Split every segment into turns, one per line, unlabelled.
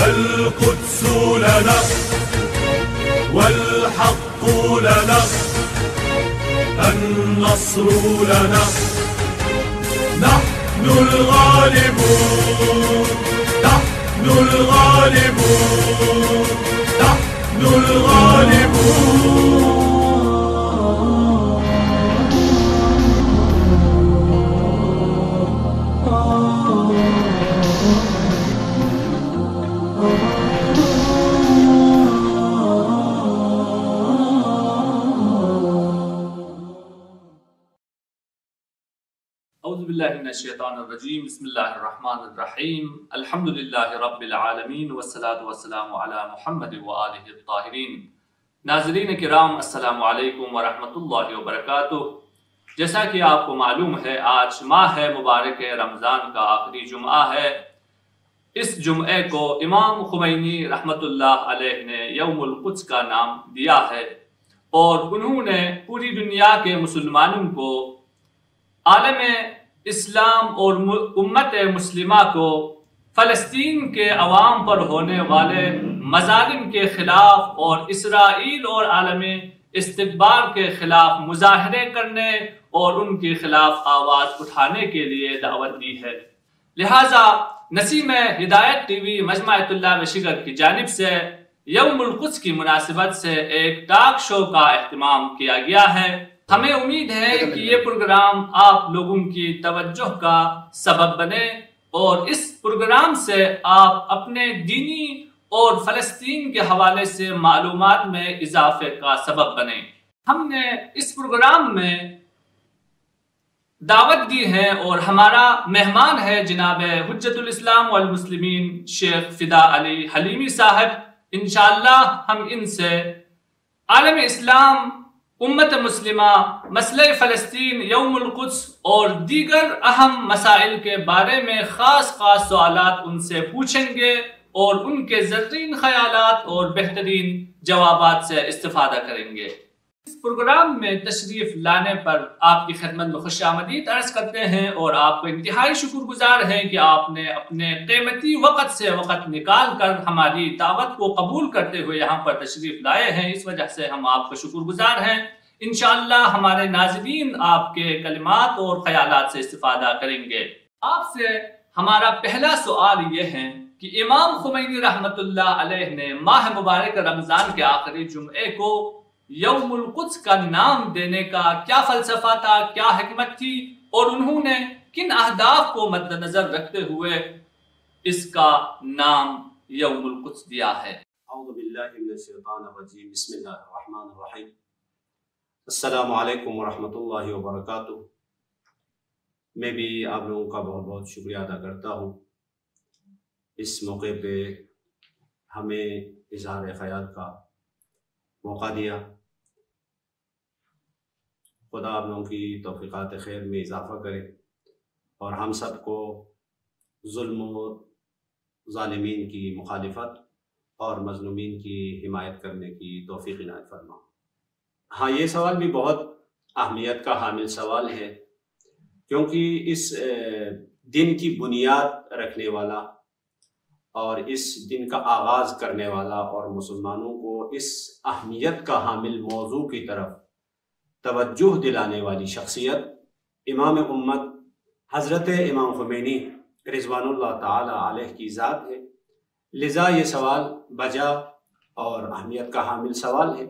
القدس لنا والحق لنا النصر لنا نحن الغالبون نحن الغالبون نحن الغالبون.
اعوذ باللہ من الشیطان الرجیم بسم اللہ الرحمن الرحیم الحمدللہ رب العالمین والصلاة والسلام علی محمد وآلہ الطاہرین. ناظرین کرام السلام علیکم ورحمۃ اللہ وبرکاتہ. جیسا کہ آپ کو معلوم ہے آج ماہ مبارک رمضان کا آخری جمعہ ہے. اس جمعے کو امام خمینی رحمۃ اللہ علیہ نے یوم القدس کا نام دیا ہے اور انہوں نے پوری دنیا کے مسلمانوں کو عالم اسلام اور امت مسلمہ کو فلسطین کے عوام پر ہونے والے مظالم کے خلاف اور اسرائیل اور عالم استکبار کے خلاف مظاہرے کرنے اور ان کے خلاف آواز اٹھانے کے لیے دعوت دی ہے. لہٰذا نسیم ہدایت ٹی وی مجمع طلاب شگر کی جانب سے یوم القدس کی مناسبت سے ایک ٹاک شو کا اہتمام کیا گیا ہے. ہمیں امید ہے کہ یہ پروگرام آپ لوگوں کی توجہ کا سبب بنے اور اس پروگرام سے آپ اپنے دینی اور فلسطین کے حوالے سے معلومات میں اضافے کا سبب بنے. ہم نے اس پروگرام میں دعوت دی ہے اور ہمارا مہمان ہے جناب حجت الاسلام والمسلمین شیخ فدا علی حلیمی صاحب. انشاءاللہ ہم ان سے عالم اسلام، امت مسلمہ، مسئلہ فلسطین، یوم القدس اور دیگر اہم مسائل کے بارے میں خاص سوالات ان سے پوچھیں گے اور ان کے زرین خیالات اور بہترین جوابات سے استفادہ کریں گے. اس پروگرام میں تشریف لانے پر آپ کی خدمت میں خوش آمدید عرض کرتے ہیں اور آپ کو انتہائی شکر گزار ہیں کہ آپ نے اپنے قیمتی وقت سے وقت نکال کر ہماری دعوت کو قبول کرتے ہوئے یہاں پر تشریف لائے ہیں. اس وجہ سے ہم آپ کو شکر گزار ہیں. انشاءاللہ ہمارے ناظرین آپ کے کلمات اور خیالات سے استفادہ کریں گے. آپ سے ہمارا پہلا سوال یہ ہے کہ امام خمینی رحمۃ اللہ علیہ نے ماہ مبارک رمضان کے آخری جمعے کو یوم القدس کا نام دینے کا کیا فلسفہ تھا، کیا حکمت تھی اور انہوں نے کن اہداف کو مد نظر رکھتے ہوئے اس کا نام یوم القدس دیا ہے؟
اعوذ باللہ من الشیطان الرجیم بسم اللہ الرحمن الرحیم. السلام علیکم ورحمۃ اللہ وبرکاتہ. میں بھی آپ لوگوں کا بہت بہت شکریہ ادا کرتا ہوں اس موقع پہ ہمیں اظہار خیال کا موقع دیا. خدا آپ لوگوں کی توفیقات خیر میں اضافہ کرے اور ہم سب کو ظلم و ظالمین کی مخالفت اور مظلومین کی حمایت کرنے کی توفیق عنایت فرما. ہاں، یہ سوال بھی بہت اہمیت کا حامل سوال ہے کیونکہ اس دن کی بنیاد رکھنے والا اور اس دن کا آغاز کرنے والا اور مسلمانوں کو اس اہمیت کا حامل موضوع کی طرف توجہ دلانے والی شخصیت امام امت حضرت امام خمینی رضوان اللہ تعالی علیہ کی ذات ہے. لذا یہ سوال بجا اور اہمیت کا حامل سوال ہے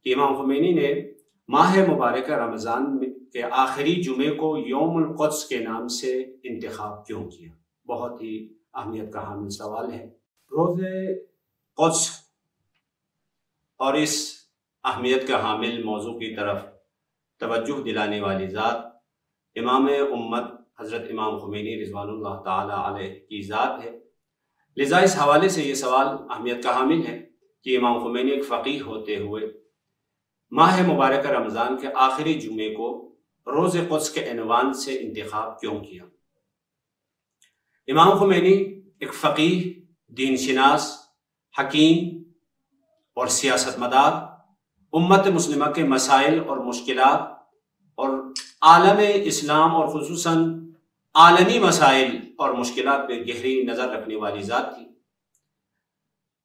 کہ امام خمینی نے ماہ مبارک رمضان کے آخری جمعے کو یوم القدس کے نام سے انتخاب کیوں کیا. بہت ہی اہمیت کا حامل سوال ہے. روز قدس اور اس اہمیت کا حامل موضوع کی طرف توجہ دلانے والی ذات امام امت حضرت امام خمینی رضوان اللہ تعالی علیہ کی ذات ہے. لذا اس حوالے سے یہ سوال اہمیت کا حامل ہے کہ امام خمینی ایک فقیہ ہوتے ہوئے ماہ مبارک رمضان کے آخری جمعے کو روز قدس کے عنوان سے انتخاب کیوں کیا. امام خمینی ایک فقیہ، دین شناس، حکیم اور سیاست مدار امت مسلمہ کے مسائل اور مشکلات اور عالم اسلام اور خصوصاً عالمی مسائل اور مشکلات پہ گہری نظر رکھنے والی ذات تھی.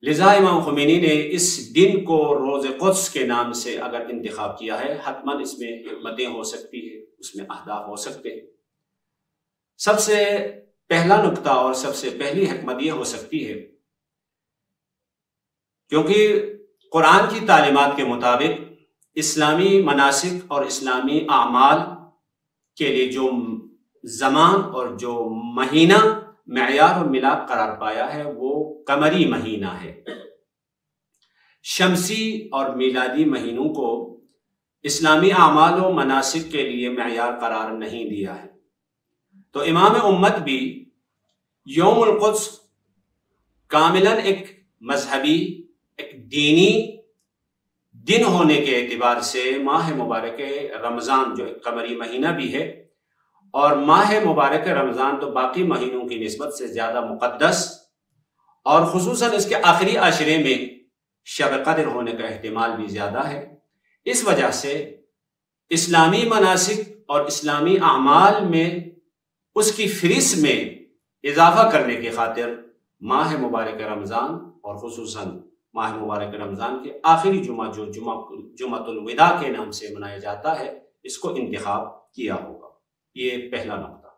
لذا امام خمینی نے اس دن کو روز قدس کے نام سے اگر انتخاب کیا ہے، حتماً اس میں حکمتیں ہو سکتی ہیں، اس میں اہداف ہو سکتے ہیں۔ سب سے پہلا نقطہ اور سب سے پہلی حکمت یہ ہو سکتی ہے کیونکہ قرآن کی تعلیمات کے مطابق اسلامی مناسک اور اسلامی اعمال کے لیے جو زمان اور جو مہینہ معیار اور ملاک قرار پایا ہے وہ قمری مہینہ ہے۔ شمسی اور میلادی مہینوں کو اسلامی اعمال و مناسک کے لیے معیار قرار نہیں دیا ہے۔ تو امام امت بھی یوم القدس کاملاً ایک مذہبی، ایک دینی دن ہونے کے اعتبار سے ماہ مبارک رمضان جو ایک قمری مہینہ بھی ہے، اور ماہ مبارک رمضان تو باقی مہینوں کی نسبت سے زیادہ مقدس اور خصوصاً اس کے آخری عشرے میں شب قدر ہونے کا احتمال بھی زیادہ ہے۔ اس وجہ سے اسلامی مناسک اور اسلامی اعمال میں اس کی فہرست میں اضافہ کرنے کی خاطر ماہ مبارک رمضان اور خصوصاً ماہ مبارک رمضان کے آخری جمعہ جو جمعۃ الوداع کے نام سے منایا جاتا ہے، اس کو انتخاب کیا ہوگا۔ یہ پہلا نقطہ۔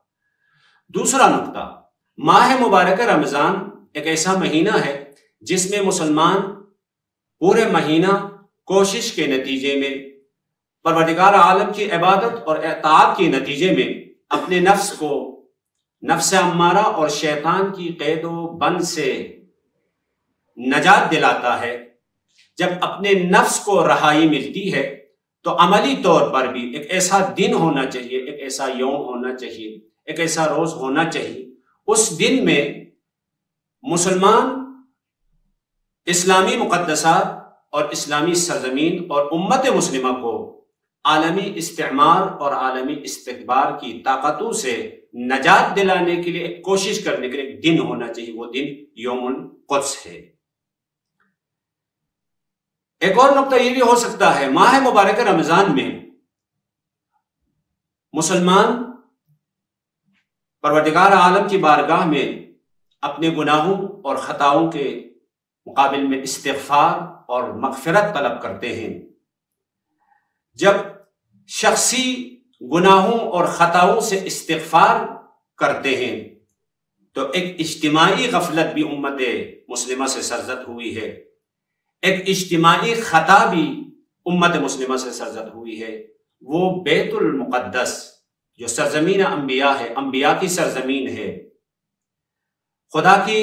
دوسرا نقطہ، ماہ مبارک رمضان ایک ایسا مہینہ ہے جس میں مسلمان پورے مہینہ کوشش کے نتیجے میں پروردگار عالم کی عبادت اور اطاعت کے نتیجے میں اپنے نفس کو، نفس امارہ اور شیطان کی قید و بند سے نجات دلاتا ہے۔ جب اپنے نفس کو رہائی ملتی ہے تو عملی طور پر بھی ایک ایسا دن ہونا چاہیے، ایک ایسا یوم ہونا چاہیے، ایک ایسا روز ہونا چاہیے، اس دن میں مسلمان اسلامی مقدسات اور اسلامی سرزمین اور امت مسلمہ کو عالمی استعمار اور عالمی استکبار کی طاقتوں سے نجات دلانے کے لیے کوشش کرنے کے لیے ایک دن ہونا چاہیے، وہ دن یوم القدس ہے۔ ایک اور نقطہ یہ بھی ہو سکتا ہے، ماہ مبارک رمضان میں مسلمان پروردگار عالم کی بارگاہ میں اپنے گناہوں اور خطاؤں کے مقابل میں استغفار اور مغفرت طلب کرتے ہیں۔ جب شخصی گناہوں اور خطاؤں سے استغفار کرتے ہیں تو ایک اجتماعی غفلت بھی امت مسلمہ سے سرزد ہوئی ہے، ایک اجتماعی خطا بھی امت مسلمہ سے سرزد ہوئی ہے۔ وہ بیت المقدس جو سرزمین انبیاء ہے، انبیاء کی سرزمین ہے، خدا کی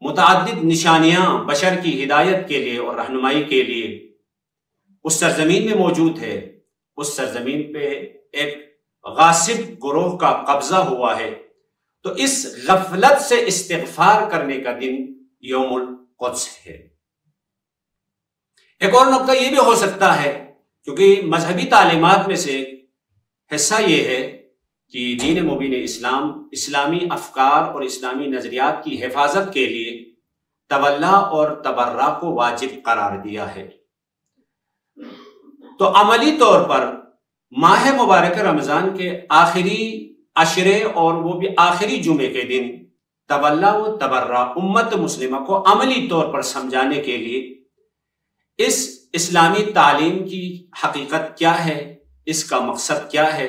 متعدد نشانیاں بشر کی ہدایت کے لیے اور رہنمائی کے لیے اس سرزمین میں موجود ہے۔ اس سرزمین پہ ایک غاصب گروہ کا قبضہ ہوا ہے، تو اس غفلت سے استغفار کرنے کا دن یوم القدس ہے۔ ایک اور نقطہ یہ بھی ہو سکتا ہے، کیونکہ مذہبی تعلیمات میں سے حصہ یہ ہے کہ دین مبین اسلام اسلامی افکار اور اسلامی نظریات کی حفاظت کے لیے تولا اور تبرع کو واجب قرار دیا ہے۔ تو عملی طور پر ماہ مبارک رمضان کے آخری عشرے اور وہ بھی آخری جمعے کے دن تولا و تبرع امت مسلمہ کو عملی طور پر سمجھانے کے لیے اس اسلامی تعلیم کی حقیقت کیا ہے، اس کا مقصد کیا ہے۔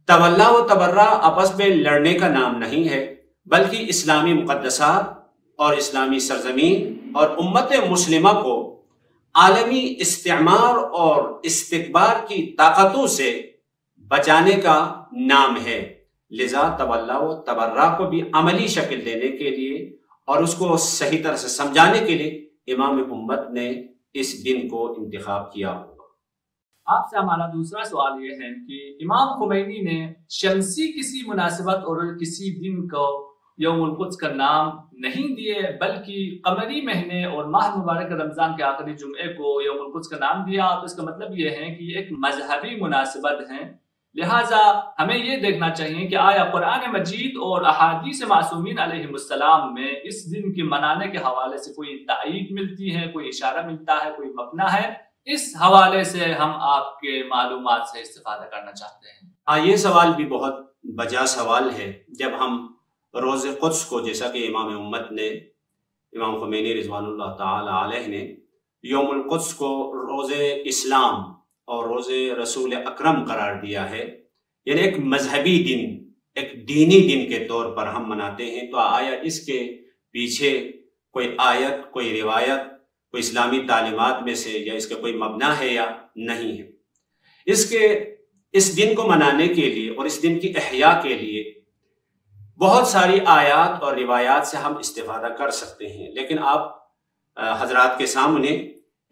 تولا و تبرع آپس میں لڑنے کا نام نہیں ہے، بلکہ اسلامی مقدسات اور اسلامی سرزمین اور امت مسلمہ کو عالمی استعمار اور استکبار کی طاقتوں سے بچانے کا نام ہے۔ لذا تولا و تبرع کو بھی عملی شکل دینے کے لیے اور اس کو صحیح طرح سے سمجھانے کے لیے امام امت نے اس دن کو انتخاب کیا ہوگا۔
آپ سے ہمارا دوسرا سوال یہ ہے کہ امام خمینی نے شمسی کسی مناسبت اور کسی دن کو یوم القدس کا نام نہیں دیے، بلکہ قمری مہینے اور ماہ مبارک رمضان کے آخری جمعے کو یوم القدس کا نام دیا۔ تو اس کا مطلب یہ ہے کہ یہ ایک مذہبی مناسبت ہے، لہٰذا ہمیں یہ دیکھنا چاہیے کہ آیا قرآن مجید اور احادیث معصومین علیہ السلام میں اس دن کے منانے کے حوالے سے کوئی تائید ملتی ہے، کوئی اشارہ ملتا ہے، کوئی مبنی ہے؟ اس حوالے سے ہم آپ کے معلومات سے استفادہ کرنا چاہتے ہیں۔
یہ سوال بھی بہت بجا سوال ہے۔ جب ہم روز قدس کو، جیسا کہ امام امت نے امام خمینی رضوان اللہ تعالی علیہ نے یوم القدس کو روز اسلام اور روز رسول اکرم قرار دیا ہے، یعنی ایک مذہبی دن، ایک دینی دن کے طور پر ہم مناتے ہیں، تو آیا اس کے پیچھے کوئی آیت، کوئی روایت، کوئی اسلامی تعلیمات میں سے یا اس کا کوئی مبنی ہے یا نہیں ہے؟ اس دن کو منانے کے لیے اور اس دن کی احیاء کے لیے بہت ساری آیات اور روایات سے ہم استفادہ کر سکتے ہیں، لیکن آپ حضرات کے سامنے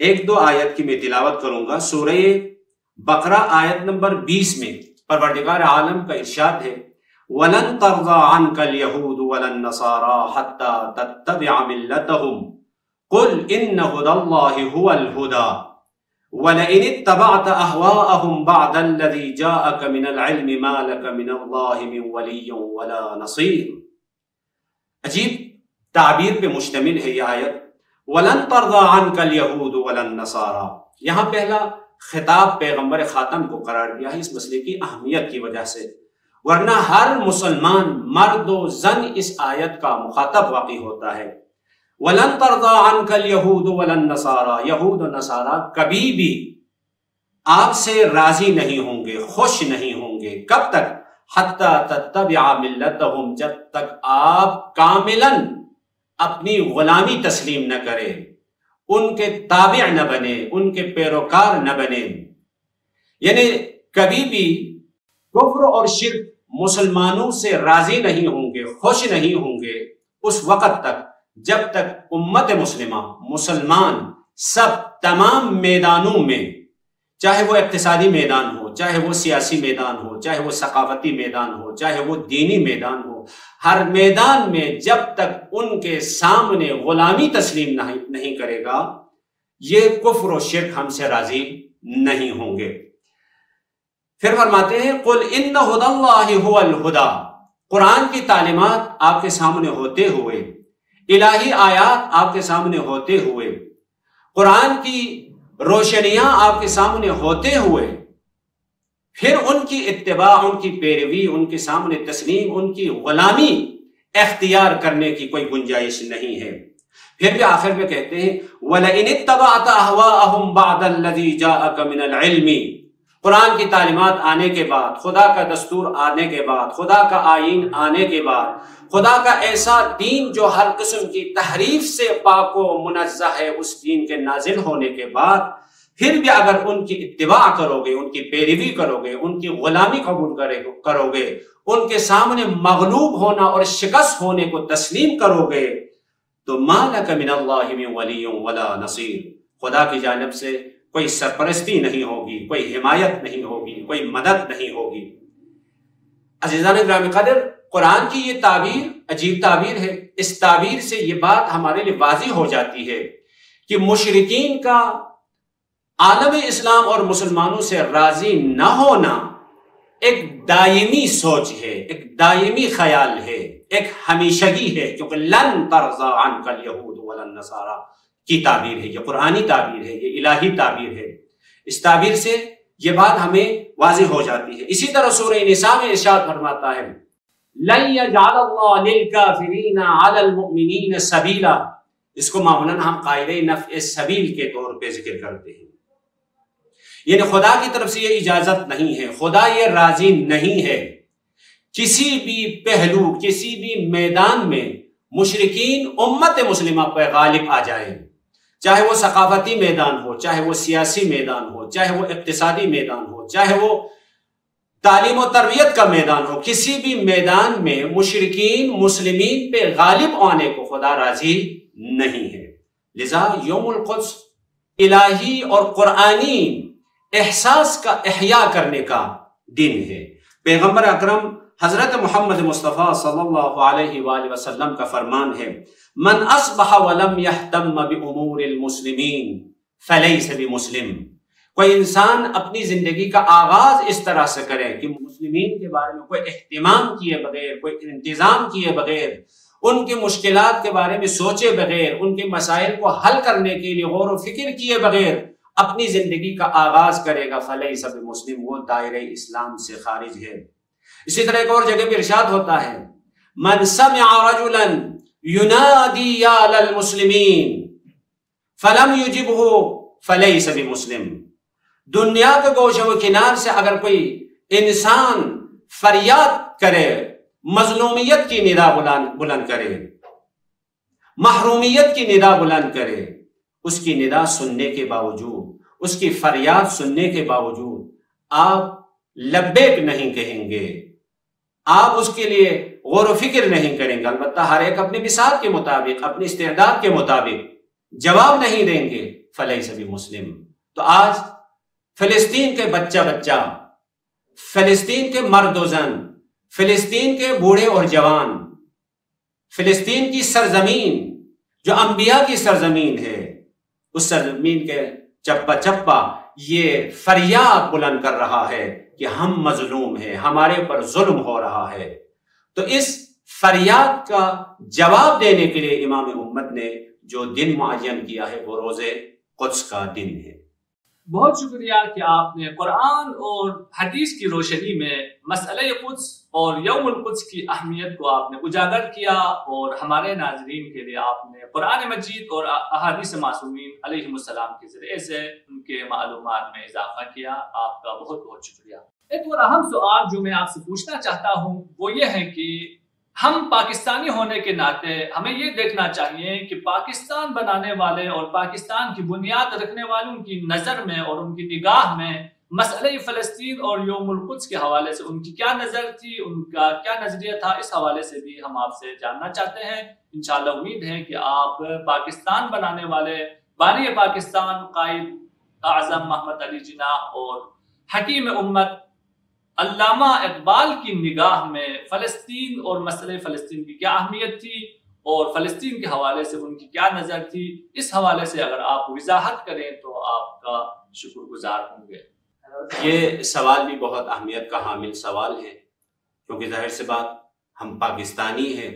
ایک دو آیت کی میں تلاوت کروں گا۔ سورہ بقرہ آیت نمبر 20 میں پروردگار عالم کا ارشاد ہے، وَلَن تَرْضَىٰ عَنْكَ الْيَهُودُ وَلَا النَّصَارَىٰ حَتَّىٰ تَتَّبِعَ مِلَّتَهُمْ قُلْ إِنَّ هُدَى اللَّهِ هُوَ الْهُدَىٰ وَلَئِنِ اتَّبَعْتَ أَهْوَاءَهُمْ بَعْدَ الَّذِي جَاءَكَ مِنَ الْعِلْمِ مَا لَكَ مِنَ اللَّهِ مِن وَلِيٍّ وَلَا نَصِيرٍ۔ عجیب تعبیر پہ مشتمل ہے یہ آیت، وَلَن تَرْضَىٰ عَنْكَ الْيَهُودُ وَلَا النَّصَارَىٰ۔ یہاں پہلا خطاب پیغمبر خاتم کو قرار دیا ہے اس مسئلے کی اہمیت کی وجہ سے، ورنہ ہر مسلمان مرد و زن اس آیت کا مخاطب واقع ہوتا ہے۔ وَلَن تَرْضَىٰ عَنْكَ الْيَهُودُ وَلَا النَّصَارَىٰ، یہود و نصارہ کبھی بھی آپ سے راضی نہیں ہوں گے، خوش نہیں ہوں گے، کب تک؟ حَتَّىٰ تَتَّبِعَ مِلَّتَهُمْ، جب تک آپ کاملاً اپنی غلامی تسلیم نہ کریں، ان کے تابع نہ بنے، ان کے پیروکار نہ بنے۔ یعنی کبھی بھی کفر اور شرک مسلمانوں سے راضی نہیں ہوں گے، خوش نہیں ہوں گے اس وقت تک جب تک امت مسلمہ، مسلمان سب تمام میدانوں میں، چاہے وہ اقتصادی میدان ہو، چاہے وہ سیاسی میدان ہو، چاہے وہ ثقافتی میدان ہو، چاہے وہ دینی میدان ہو، ہر میدان میں جب تک ان کے سامنے غلامی تسلیم نہیں کرے گا، یہ کفر و شرک ہم سے راضی نہیں ہوں گے۔ پھر فرماتے ہیں قُلْ إِنَّ هُدَى اللَّهِ هُوَ الْهُدَىٰ، قرآن کی تعلیمات آپ کے سامنے ہوتے ہوئے، الہی آیات آپ کے سامنے ہوتے ہوئے، قرآن کی روشنیاں آپ کے سامنے ہوتے ہوئے، پھر ان کی اتباع، ان کی پیروی، ان کے سامنے تسلیم، ان کی غلامی اختیار کرنے کی کوئی گنجائش نہیں ہے۔ پھر بھی آخر میں کہتے ہیں وَلَئِنِ اتَّبَعْتَ أَهْوَاءَهُمْ بَعْدَ الَّذِي جَاءَكَ مِنَ الْعِلْمِ، قرآن کی تعلیمات آنے کے بعد، خدا کا دستور آنے کے بعد، خدا کا آئین آنے کے بعد، خدا کا ایسا دین جو ہر قسم کی تحریف سے پاک و منزہ ہے، اس دین کے نازل ہونے کے بعد پھر بھی اگر ان کی اتباع کرو گے، ان کی پیروی کرو گے، ان کی غلامی قبول کرو گے، ان کے سامنے مغلوب ہونا اور شکست ہونے کو تسلیم کرو گے، تو مَا لَكَ مِنَ اللَّهِ مِن وَلِيٍّ وَلَا نَصِيرٍ، خدا کی جانب سے کوئی سرپرستی نہیں ہوگی، کوئی حمایت نہیں ہوگی، کوئی مدد نہیں ہوگی۔ عزیزان گرامی قدر، قرآن کی یہ تعبیر عجیب تعبیر ہے۔ اس تعبیر سے یہ بات ہمارے لیے واضح ہو جاتی ہے کہ مشرکین کا عالم اسلام اور مسلمانوں سے راضی نہ ہونا ایک دائمی سوچ ہے، ایک دائمی خیال ہے، ایک ہمیشگی ہے، کیونکہ لن ترضى عنك اليهود ولا النصارى کی تعبیر ہے، یہ قرآنی تعبیر ہے، یہ الہی تعبیر ہے۔ اس تعبیر سے یہ بات ہمیں واضح ہو جاتی ہے۔ اسی طرح سورہ نساء میں ارشاد فرماتا ہے لن يجعل الله للكافرين على المؤمنين سبيلا، اس کو معمولاً ہم قاعدہ نفع سبیل کے طور پہ ذکر کرتے ہیں، یعنی خدا کی طرف سے یہ اجازت نہیں ہے، خدا یہ راضی نہیں ہے کسی بھی پہلو، کسی بھی میدان میں مشرکین امت مسلمہ پہ غالب آ جائیں، چاہے وہ ثقافتی میدان ہو، چاہے وہ سیاسی میدان ہو، چاہے وہ اقتصادی میدان ہو، چاہے وہ تعلیم و تربیت کا میدان ہو، کسی بھی میدان میں مشرکین مسلمین پہ غالب آنے کو خدا راضی نہیں ہے۔ لذا یوم القدس الہی اور قرآنی احساس کا احیاء کرنے کا دن ہے۔ پیغمبر اکرم حضرت محمد مصطفیٰ صلی اللہ علیہ وآلہ وسلم کا فرمان ہے من اصبح ولم يهتم بامور المسلمین فلیس بمسلم، کوئی انسان اپنی زندگی کا آغاز اس طرح سے کرے کہ مسلمین کے بارے میں کوئی اہتمام کیے بغیر، کوئی انتظام کیے بغیر، ان کی مشکلات کے بارے میں سوچے بغیر، ان کے مسائل کو حل کرنے کے لیے غور و فکر کیے بغیر اپنی زندگی کا آغاز کرے گا فلیس بمسلم، وہ دائرہ اسلام سے خارج ہے۔ اسی طرح ایک اور جگہ پہ ارشاد ہوتا ہے من سمع رجلا ینادی یا للمسلمین فلم یجبہ فلیس بمسلم. دنیا کے گوشے و کنار سے اگر کوئی انسان فریاد کرے، مظلومیت کی ندا بلند کرے، محرومیت کی ندا بلند کرے، اس کی ندا سننے کے باوجود، اس کی فریاد سننے کے باوجود آپ لبیک نہیں کہیں گے، آپ اس کے لیے غور و فکر نہیں کریں گے، البتہ ہر ایک اپنے بساط کے مطابق، اپنی استعداد کے مطابق جواب نہیں دیں گے، فلیس بمسلم. تو آج فلسطین کے بچہ، فلسطین کے مرد و زن، فلسطین کے بوڑھے اور جوان، فلسطین کی سرزمین جو انبیاء کی سرزمین ہے، اس سرزمین کے چپا چپا یہ فریاد بلند کر رہا ہے کہ ہم مظلوم ہیں، ہمارے اوپر ظلم ہو رہا ہے. تو اس فریاد کا جواب دینے کے لیے امام امت نے جو دن معین کیا ہے وہ روز قدس کا دن ہے.
بہت شکریہ کہ آپ نے قرآن اور حدیث کی روشنی میں مسئلہ قدس اور یوم القدس کی اہمیت کو آپ نے اجاگر کیا، اور ہمارے ناظرین کے لیے آپ نے قرآن مجید اور احادیث معصومین علیہ السلام کے ذریعے سے ان کے معلومات میں اضافہ کیا. آپ کا بہت بہت شکریہ. ایک اور اہم سوال جو میں آپ سے پوچھنا چاہتا ہوں وہ یہ ہے کہ ہم پاکستانی ہونے کے ناطے ہمیں یہ دیکھنا چاہیے کہ پاکستان بنانے والے اور پاکستان کی بنیاد رکھنے والوں کی نظر میں اور ان کی نگاہ میں مسئلہ فلسطین اور یوم القدس کے حوالے سے ان کی کیا نظر تھی، ان کا کیا نظریہ تھا، اس حوالے سے بھی ہم آپ سے جاننا چاہتے ہیں. انشاءاللہ امید ہے کہ آپ پاکستان بنانے والے بانی پاکستان قائد اعظم محمد علی جناح اور حکیم امت علامہ اقبال کی نگاہ میں فلسطین اور مسئلہ فلسطین کی کیا اہمیت تھی اور فلسطین کے حوالے سے ان کی کیا نظر تھی، اس حوالے سے اگر آپ وضاحت کریں تو آپ کا شکر گزار ہوں گے.
یہ سوال بھی بہت اہمیت کا حامل سوال ہے، کیونکہ ظاہر سی بات ہم پاکستانی ہیں،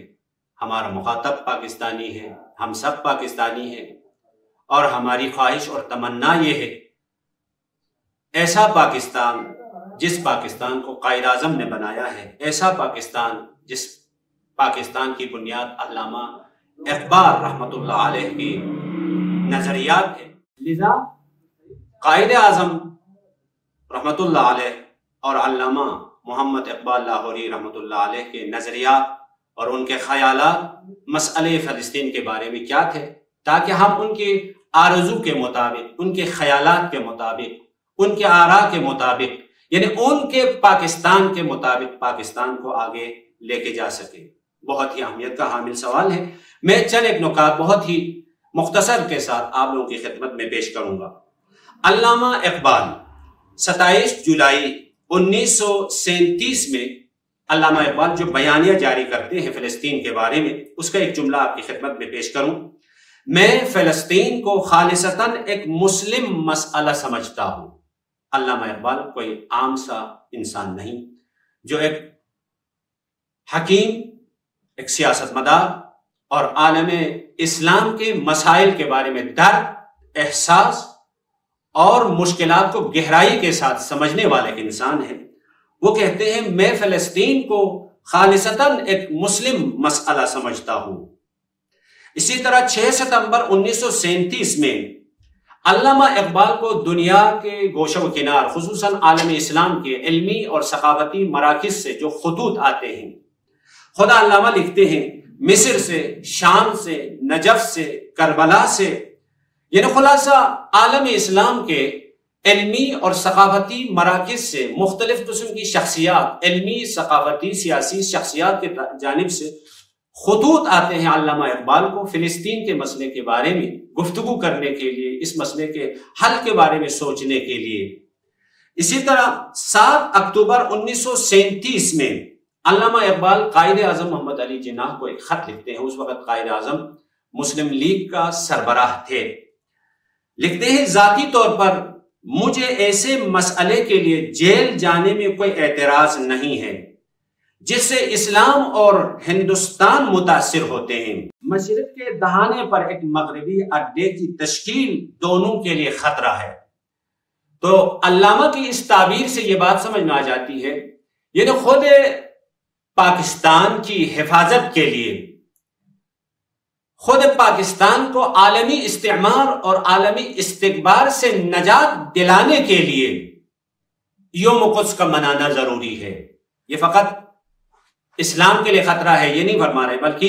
ہمارا مخاطب پاکستانی ہے، ہم سب پاکستانی ہیں، اور ہماری خواہش اور تمنا یہ ہے ایسا پاکستان جس پاکستان کو قائد اعظم نے بنایا ہے، ایسا پاکستان جس پاکستان کی بنیاد علامہ اقبال رحمۃ اللہ علیہ کی نظریات ہے. لذا قائد اعظم رحمۃ اللہ علیہ اور علامہ محمد اقبال لاہوری رحمۃ اللہ علیہ کے نظریات اور ان کے خیالات مسئلہ فلسطین کے بارے میں کیا تھے، تاکہ ہم ان کی آرزو کے مطابق، ان کے خیالات کے مطابق، ان کے آراء کے مطابق، یعنی ان کے پاکستان کے مطابق پاکستان کو آگے لے کے جا سکے. بہت ہی اہمیت کا حامل سوال ہے. میں چند ایک نکات بہت ہی مختصر کے ساتھ آپ لوگوں کی خدمت میں پیش کروں گا. علامہ اقبال 27 جولائی 1937 میں علامہ اقبال جو بیانیہ جاری کرتے ہیں فلسطین کے بارے میں، اس کا ایک جملہ آپ کی خدمت میں پیش کروں. میں فلسطین کو خالصتاً ایک مسلم مسئلہ سمجھتا ہوں. علامہ اقبال کوئی عام سا انسان نہیں، جو ایک حکیم، ایک سیاست مدار اور عالم اسلام کے مسائل کے بارے میں درک، احساس اور مشکلات کو گہرائی کے ساتھ سمجھنے والے ایک انسان ہیں. وہ کہتے ہیں میں فلسطین کو خالصتاً ایک مسلم مسئلہ سمجھتا ہوں. اسی طرح 6 ستمبر 1937 میں علامہ اقبال کو دنیا کے گوشہ و کنار خصوصاً عالم اسلام کے علمی اور ثقافتی مراکز سے جو خطوط آتے ہیں، خدا علامہ لکھتے ہیں مصر سے، شام سے، نجف سے، کربلا سے، یعنی خلاصہ عالم اسلام کے علمی اور ثقافتی مراکز سے مختلف قسم کی شخصیات، علمی، ثقافتی، سیاسی شخصیات کی جانب سے خطوط آتے ہیں علامہ اقبال کو فلسطین کے مسئلے کے بارے میں گفتگو کرنے کے لیے، اس مسئلے کے حل کے بارے میں سوچنے کے لیے. اسی طرح 7 اکتوبر 1937 میں علامہ اقبال قائد اعظم محمد علی جناح کو ایک خط لکھتے ہیں. اس وقت قائد اعظم مسلم لیگ کا سربراہ تھے. لکھتے ہیں ذاتی طور پر مجھے ایسے مسئلے کے لیے جیل جانے میں کوئی اعتراض نہیں ہے جس سے اسلام اور ہندوستان متاثر ہوتے ہیں. مشرق کے دہانے پر ایک مغربی اڈے کی تشکیل دونوں کے لیے خطرہ ہے. تو علامہ کی اس تعبیر سے یہ بات سمجھ میں آ جاتی ہے، یعنی خود پاکستان کی حفاظت کے لیے خود پاکستان کو عالمی استعمار اور عالمی استکبار سے نجات دلانے کے لیے یوم قدس کا منانا ضروری ہے۔ یہ فقط اسلام کے لیے خطرہ ہے یہ نہیں فرما رہے، بلکہ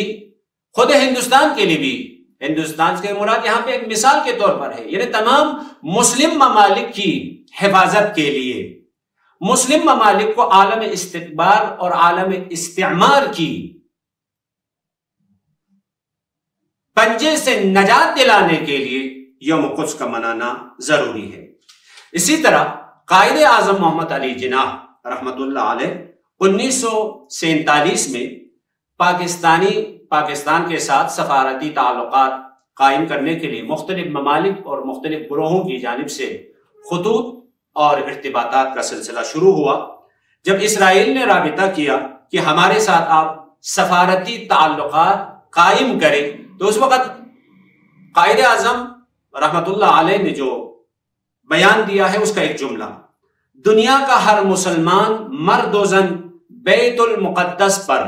خود ہندوستان کے لیے بھی، ہندوستان کے مراد یہاں پہ ایک مثال کے طور پر ہے، یعنی تمام مسلم ممالک کی حفاظت کے لیے، مسلم ممالک کو عالم استکبار اور عالم استعمار کی پنجے سے نجات دلانے کے لیے یوم قدس کا منانا ضروری ہے۔ اسی طرح قائد اعظم محمد علی جناح رحمت اللہ علیہ 1947 میں پاکستان کے ساتھ سفارتی تعلقات قائم کرنے کے لیے مختلف ممالک اور مختلف گروہوں کی جانب سے خطوط اور ارتباطات کا سلسلہ شروع ہوا۔ جب اسرائیل نے رابطہ کیا کہ ہمارے ساتھ آپ سفارتی تعلقات قائم کریں، تو اس وقت قائد اعظم رحمت اللہ علیہ نے جو بیان دیا ہے اس کا ایک جملہ، دنیا کا ہر مسلمان مرد و زن بیت المقدس پر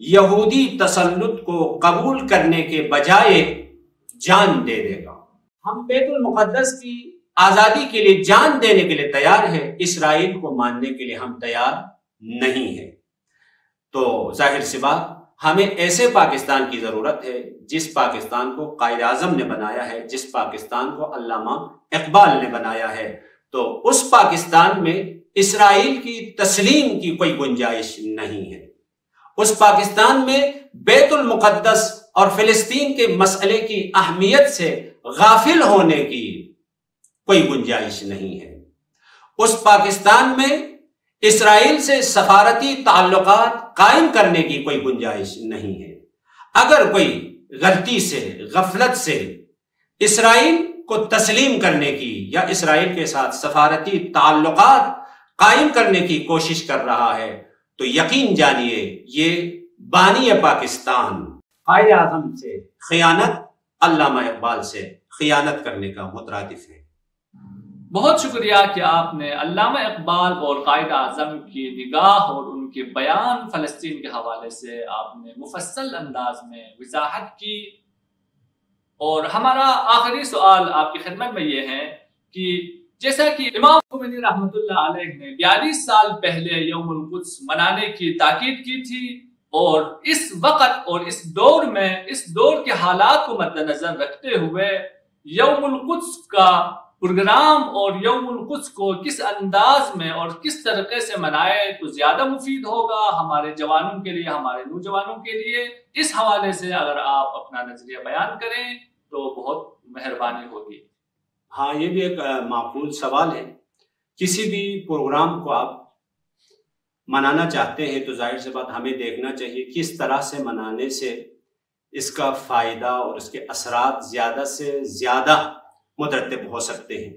یہودی تسلط کو قبول کرنے کے بجائے جان دے دے گا۔ ہم بیت المقدس کی آزادی کے لیے جان دینے کے لیے تیار ہیں، اسرائیل کو ماننے کے لیے ہم تیار نہیں ہیں۔ تو ظاہر سی بات ہمیں ایسے پاکستان کی ضرورت ہے جس پاکستان کو قائد اعظم نے بنایا ہے، جس پاکستان کو علامہ اقبال نے بنایا ہے۔ تو اس پاکستان میں اسرائیل کی تسلیم کی کوئی گنجائش نہیں ہے، اس پاکستان میں بیت المقدس اور فلسطین کے مسئلے کی اہمیت سے غافل ہونے کی کوئی گنجائش نہیں ہے، اس پاکستان میں اسرائیل سے سفارتی تعلقات قائم کرنے کی کوئی گنجائش نہیں ہے۔ اگر کوئی غلطی سے، غفلت سے اسرائیل کو تسلیم کرنے کی یا اسرائیل کے ساتھ سفارتی تعلقات قائم کرنے کی کوشش کر رہا ہے تو یقین جانیے یہ بانی پاکستان قائد اعظم سے خیانت، علامہ اقبال سے خیانت کرنے کا مترادف ہے۔
بہت شکریہ کہ آپ نے علامہ اقبال اور قائد اعظم کی نگاہ اور ان کے بیان فلسطین کے حوالے سے آپ نے مفصل انداز میں وضاحت کی۔ اور ہمارا آخری سوال آپ کی خدمت میں یہ ہے کہ جیسا کہ امام خمینی رحمت اللہ علیہ نے 42 سال پہلے یوم القدس منانے کی تاکید کی تھی، اور اس وقت اور اس دور میں، اس دور کے حالات کو مد نظر رکھتے ہوئے یوم القدس کا پروگرام اور یوم القدس کو کس انداز میں اور کس طریقے سے منائے تو زیادہ مفید ہوگا ہمارے جوانوں کے لیے، ہمارے نوجوانوں کے لیے، اس حوالے سے اگر آپ اپنا نظریہ بیان کریں تو بہت مہربانی ہوگی۔
ہاں، یہ بھی ایک معقول سوال ہے۔ کسی بھی پروگرام کو آپ منانا چاہتے ہیں تو ظاہر سی بات ہمیں دیکھنا چاہیے کس طرح سے منانے سے اس کا فائدہ اور اس کے اثرات زیادہ سے زیادہ مترتب ہو سکتے ہیں۔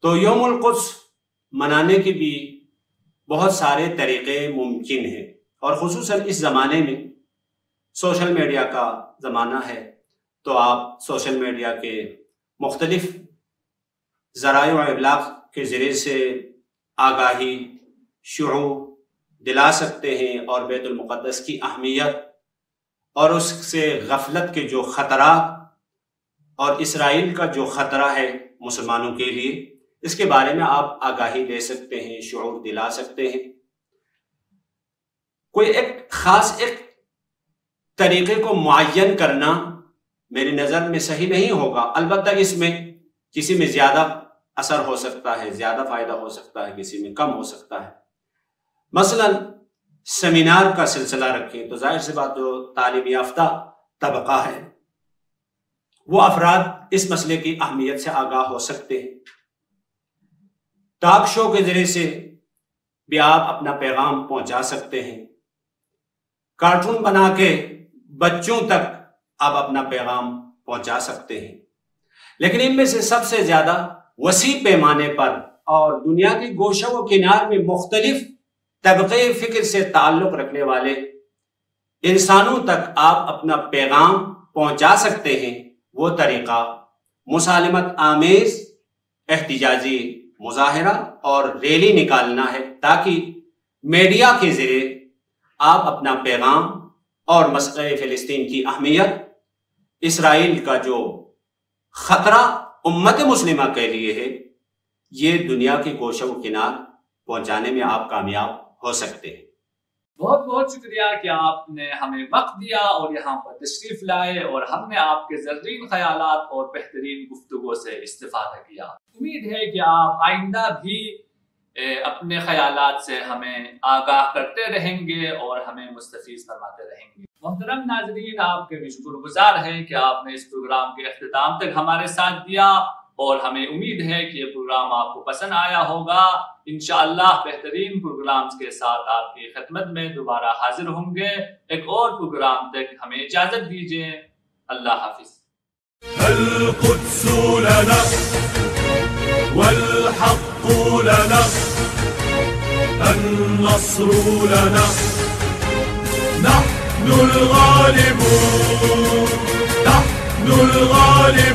تو یوم القدس منانے کے بھی بہت سارے طریقے ممکن ہیں، اور خصوصاً اس زمانے میں سوشل میڈیا کا زمانہ ہے، تو آپ سوشل میڈیا کے مختلف ذرائع و ابلاغ کے ذریعے سے آگاہی، شعور دلا سکتے ہیں، اور بیت المقدس کی اہمیت اور اس سے غفلت کے جو خطرات اور اسرائیل کا جو خطرہ ہے مسلمانوں کے لیے، اس کے بارے میں آپ آگاہی دے سکتے ہیں، شعور دلا سکتے ہیں۔ کوئی ایک خاص ایک طریقے کو معین کرنا میری نظر میں صحیح نہیں ہوگا، البتہ اس میں کسی میں زیادہ اثر ہو سکتا ہے، زیادہ فائدہ ہو سکتا ہے، کسی میں کم ہو سکتا ہے۔ مثلا سیمینار کا سلسلہ رکھیں تو ظاہر سی بات جو تعلیم یافتہ طبقہ ہے وہ افراد اس مسئلے کی اہمیت سے آگاہ ہو سکتے ہیں۔ ٹاک شو کے ذریعے سے بھی آپ اپنا پیغام پہنچا سکتے ہیں، کارٹون بنا کے بچوں تک آپ اپنا پیغام پہنچا سکتے ہیں۔ لیکن ان میں سے سب سے زیادہ وسیع پیمانے پر اور دنیا کی گوشوں و کنار میں مختلف طبقے فکر سے تعلق رکھنے والے انسانوں تک آپ اپنا پیغام پہنچا سکتے ہیں، وہ طریقہ مسالمت آمیز احتجاجی مظاہرہ اور ریلی نکالنا ہے، تاکہ میڈیا کے ذریعے آپ اپنا پیغام اور مسئلہ فلسطین کی اہمیت اسرائیل کا جو خطرہ امت مسلمہ کے لیے ہے، یہ دنیا کی گوشہ و کنار پہنچانے میں آپ کامیاب ہو سکتے ہیں۔
بہت بہت شکریہ کہ آپ نے ہمیں وقت دیا اور یہاں پر تشریف لائے اور ہم نے آپ کے زرین خیالات اور بہترین گفتگو سے استفادہ کیا۔ امید ہے کہ آپ آئندہ بھی اپنے خیالات سے ہمیں آگاہ کرتے رہیں گے اور ہمیں مستفیض فرماتے رہیں گے۔ محترم ناظرین، آپ کے بھی شکر گزار ہیں کہ آپ نے اس پروگرام کے اختتام تک ہمارے ساتھ دیا، اور ہمیں امید ہے کہ یہ پروگرام آپ کو پسند آیا ہوگا۔ انشاءاللہ بہترین پروگرامز کے ساتھ آپ کی خدمت میں دوبارہ حاضر ہوں گے۔ ایک اور پروگرام تک ہمیں اجازت دیجیے۔ اللہ حافظ۔
القدس لنا والحق لنا النصر لنا نحن الغالبون نحن الغالبون